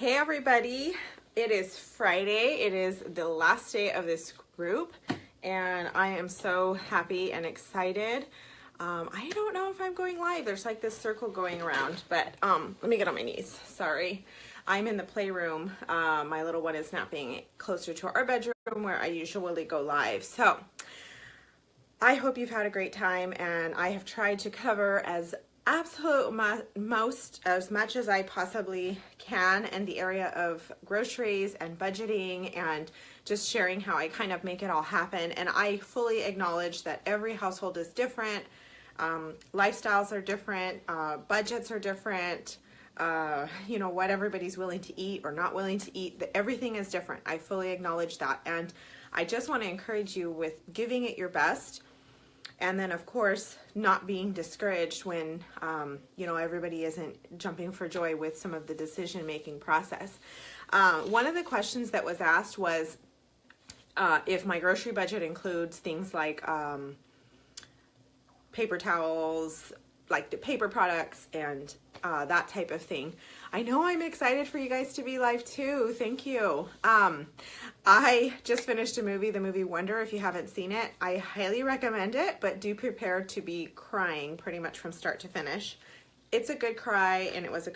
Hey everybody, it is Friday. It is the last day of this group and I am so happy and excited. I don't know if I'm going live. There's like this circle going around, but let me get on my knees. Sorry. I'm in the playroom. My little one is napping closer to our bedroom where I usually go live. So I hope you've had a great time, and I have tried to cover as much as I possibly can in the area of groceries and budgeting and just sharing how I kind of make it all happen. And I fully acknowledge that every household is different, lifestyles are different, budgets are different, you know, what everybody's willing to eat or not willing to eat, everything is different. I fully acknowledge that, and I just want to encourage you with giving it your best. And then, of course, not being discouraged when, you know, everybody isn't jumping for joy with some of the decision-making process. One of the questions that was asked was if my grocery budget includes things like paper towels, like the paper products, and that type of thing. I know I'm excited for you guys to be live too. Thank you. I just finished a movie, the movie Wonder. If you haven't seen it, I highly recommend it, but do prepare to be crying pretty much from start to finish. It's a good cry, and it was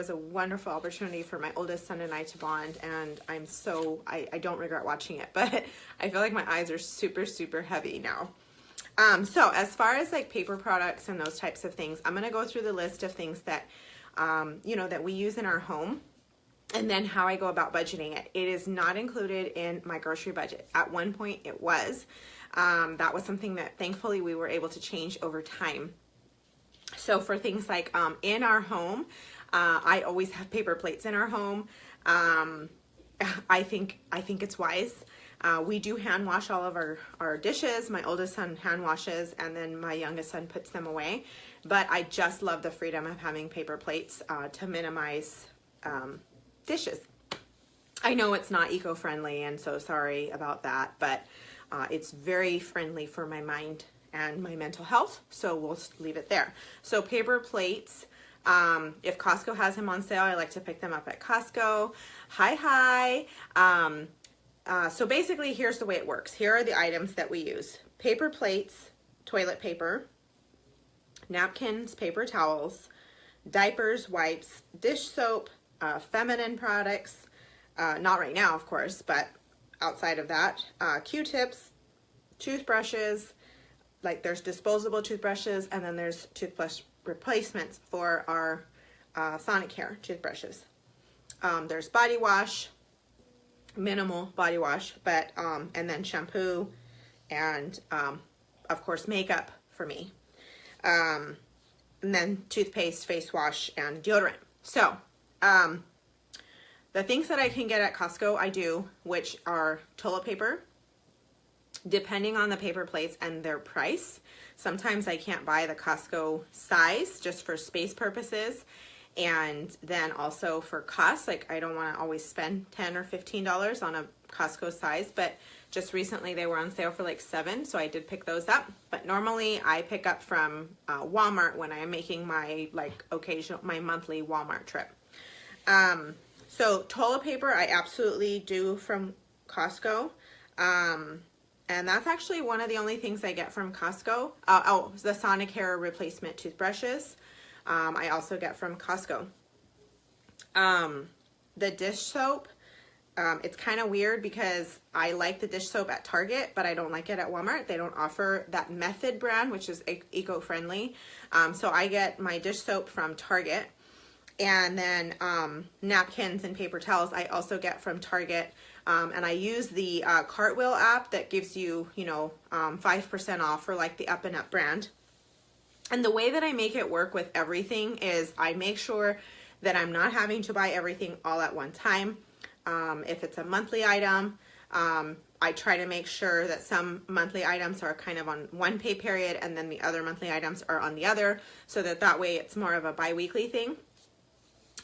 a wonderful opportunity for my oldest son and I to bond, and I don't regret watching it, but I feel like my eyes are super, super heavy now. So as far as like paper products and those types of things, I'm going to go through the list of things that, you know, that we use in our home, and then how I go about budgeting it. It is not included in my grocery budget. At one point it was. That was something that thankfully we were able to change over time. So for things like in our home, I always have paper plates in our home. I think it's wise. We do hand wash all of our dishes. My oldest son hand washes, and then my youngest son puts them away. But I just love the freedom of having paper plates to minimize dishes. I know it's not eco-friendly, and so sorry about that, but it's very friendly for my mind and my mental health, so we'll leave it there. So paper plates, if Costco has them on sale, I like to pick them up at Costco. Hi. So basically, here's the way it works. Here are the items that we use. Paper plates, toilet paper, napkins, paper towels, diapers, wipes, dish soap, feminine products, not right now, of course, but outside of that, Q-tips, toothbrushes, like there's disposable toothbrushes, and then there's toothbrush replacements for our Sonicare toothbrushes. There's body wash, minimal body wash, but and then shampoo, and of course makeup for me, and then toothpaste, face wash, and deodorant. So the things that I can get at Costco, I do, which are toilet paper, depending on the paper plates and their price. Sometimes I can't buy the Costco size just for space purposes. And then also for cost, like I don't want to always spend $10 or $15 on a Costco size, but just recently they were on sale for like $7, so I did pick those up. But normally I pick up from Walmart when I am making my my monthly Walmart trip. So toilet paper I absolutely do from Costco, and that's actually one of the only things I get from Costco. The Sonicare replacement toothbrushes. I also get from Costco. The dish soap, it's kind of weird because I like the dish soap at Target, but I don't like it at Walmart. They don't offer that Method brand, which is eco-friendly. So I get my dish soap from Target. And then napkins and paper towels I also get from Target. And I use the Cartwheel app that gives you, 5% off for like the Up and Up brand. And the way that I make it work with everything is I make sure that I'm not having to buy everything all at one time. If it's a monthly item, I try to make sure that some monthly items are kind of on one pay period and then the other monthly items are on the other, so that way it's more of a bi-weekly thing.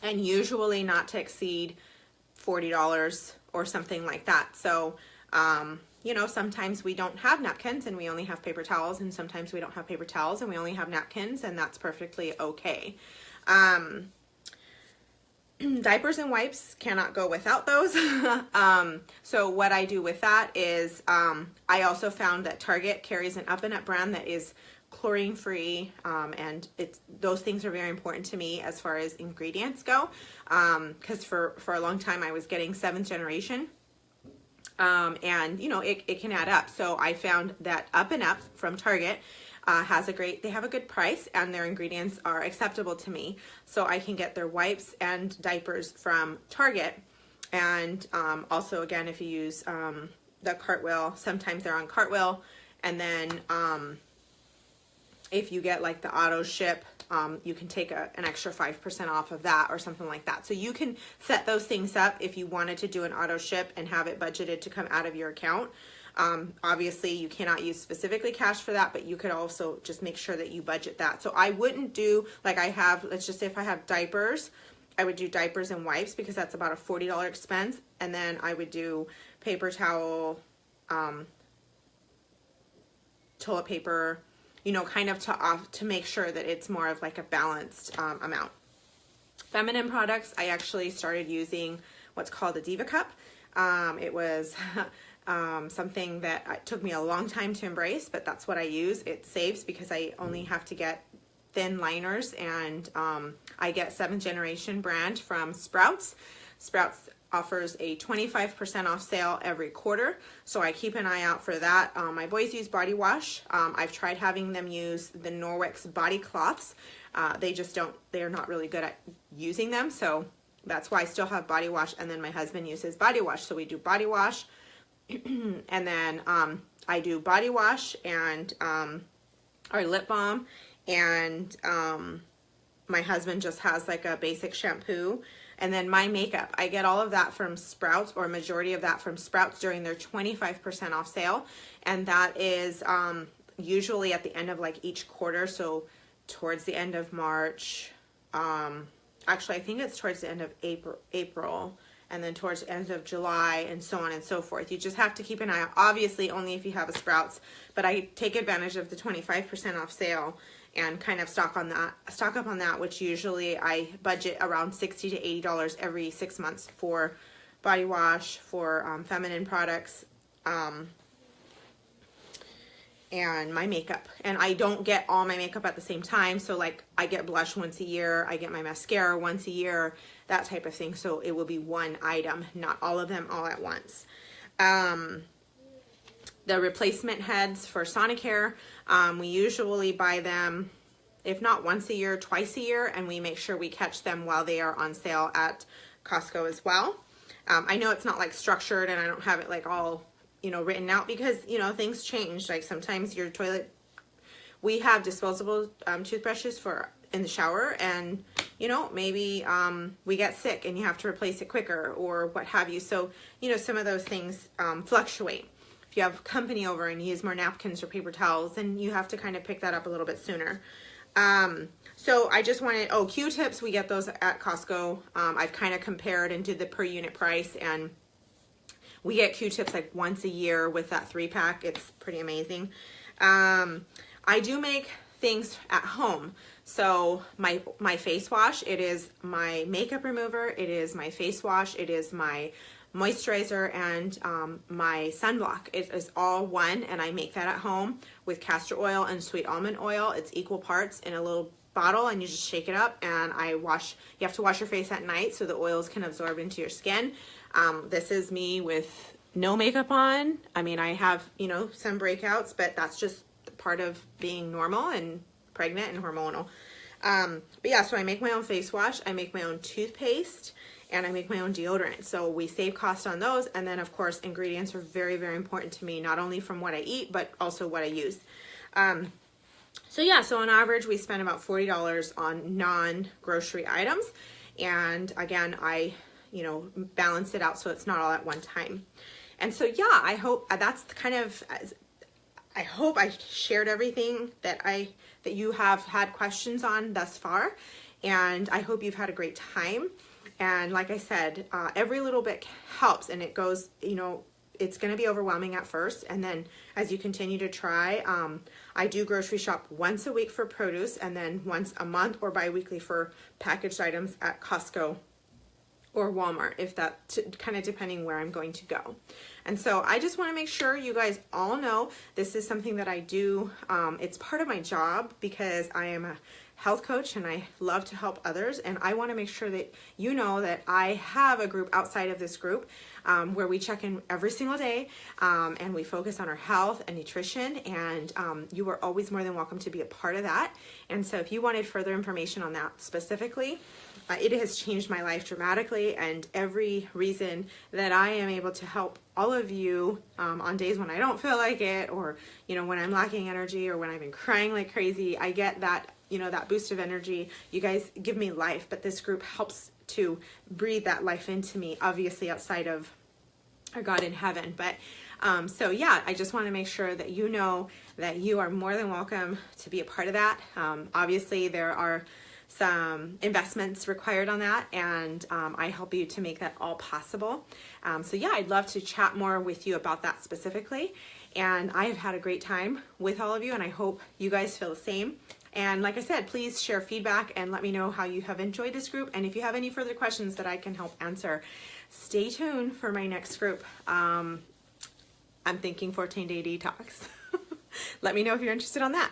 And usually not to exceed $40 or something like that. So, sometimes we don't have napkins and we only have paper towels, and sometimes we don't have paper towels and we only have napkins, and that's perfectly okay. Diapers and wipes cannot go without those. So what I do with that is I also found that Target carries an Up and Up brand that is chlorine free, and those things are very important to me as far as ingredients go, because for a long time I was getting 7th generation, and you know it can add up. So I found that Up and Up from Target they have a good price, and their ingredients are acceptable to me, so I can get their wipes and diapers from Target. And also, again, if you use the Cartwheel, sometimes they're on Cartwheel, and then if you get like the auto ship, you can take an extra 5% off of that or something like that. So you can set those things up if you wanted to do an auto ship and have it budgeted to come out of your account. Obviously you cannot use specifically cash for that, but you could also just make sure that you budget that. So I wouldn't do like let's just say if I have diapers, I would do diapers and wipes because that's about a $40 expense. And then I would do paper towel, toilet paper, you know, kind of to make sure that it's more of like a balanced amount. Feminine products, I actually started using what's called a Diva Cup. It was something that it took me a long time to embrace, but that's what I use. It saves because I only have to get thin liners, and I get 7th generation brand from Sprouts. Sprouts offers a 25% off sale every quarter, so I keep an eye out for that. My boys use body wash. I've tried having them use the Norwex body cloths. They're not really good at using them, so that's why I still have body wash. And then my husband uses body wash, so we do body wash. And then I do body wash and our lip balm, and my husband just has like a basic shampoo. And then my makeup, I get all of that from Sprouts, or a majority of that from Sprouts during their 25% off sale. And that is usually at the end of like each quarter, so towards the end of March. Actually, I think it's towards the end of April, and then towards the end of July, and so on and so forth. You just have to keep an eye out, obviously only if you have a Sprouts, but I take advantage of the 25% off sale and kind of stock up on that, which usually I budget around $60 to $80 every 6 months for body wash, for feminine products, and my makeup. And I don't get all my makeup at the same time, so like I get blush once a year, I get my mascara once a year, that type of thing. So it will be one item, not all of them all at once. The replacement heads for Sonicare, we usually buy them, if not once a year, twice a year, and we make sure we catch them while they are on sale at Costco as well. I know it's not like structured, and I don't have it like all, you know, written out, because, you know, things change. Like sometimes your toilet, we have disposable toothbrushes in the shower, and, you know, maybe we get sick and you have to replace it quicker or what have you. So, you know, some of those things fluctuate. If you have company over and you use more napkins or paper towels, then you have to kind of pick that up a little bit sooner. So I just wanted, Q-tips, we get those at Costco. I've kind of compared and did the per unit price, and we get Q-tips like once a year with that 3-pack. It's pretty amazing. I do make things at home. So my face wash, it is my makeup remover, it is my face wash, it is my moisturizer, and my sunblock. It is all one, and I make that at home with castor oil and sweet almond oil. It's equal parts in a little bottle, and you just shake it up, and you have to wash your face at night so the oils can absorb into your skin. This is me with no makeup on. I mean, I have, you know, some breakouts, but that's just part of being normal and pregnant and hormonal. But yeah, so I make my own face wash, I make my own toothpaste, and I make my own deodorant. So we save cost on those. And then of course, ingredients are very, very important to me, not only from what I eat, but also what I use. So yeah, so on average, we spend about $40 on non-grocery items. And again, I, you know, balance it out so it's not all at one time. And so yeah, I hope that's kind of, I hope I shared everything that you have had questions on thus far. And I hope you've had a great time. And like I said, every little bit helps, and it goes, you know, it's going to be overwhelming at first. And then as you continue to try, I do grocery shop once a week for produce, and then once a month or bi-weekly for packaged items at Costco. or Walmart, if that, kind of depending where I'm going to go. And so I just want to make sure you guys all know this is something that I do. It's part of my job because I am a health coach and I love to help others, and I want to make sure that you know that I have a group outside of this group where we check in every single day, and we focus on our health and nutrition, and you are always more than welcome to be a part of that. And so if you wanted further information on that specifically, it has changed my life dramatically, and every reason that I am able to help all of you on days when I don't feel like it, or when I'm lacking energy, or when I've been crying like crazy, I get that that boost of energy. You guys give me life, but this group helps to breathe that life into me, obviously outside of our God in heaven. But so yeah, I just want to make sure that you know that you are more than welcome to be a part of that. Obviously there are some investments required on that, and I help you to make that all possible. So yeah, I'd love to chat more with you about that specifically. And I have had a great time with all of you, and I hope you guys feel the same. And like I said, please share feedback and let me know how you have enjoyed this group. And if you have any further questions that I can help answer, stay tuned for my next group. I'm thinking 14-day detox. Let me know if you're interested on that.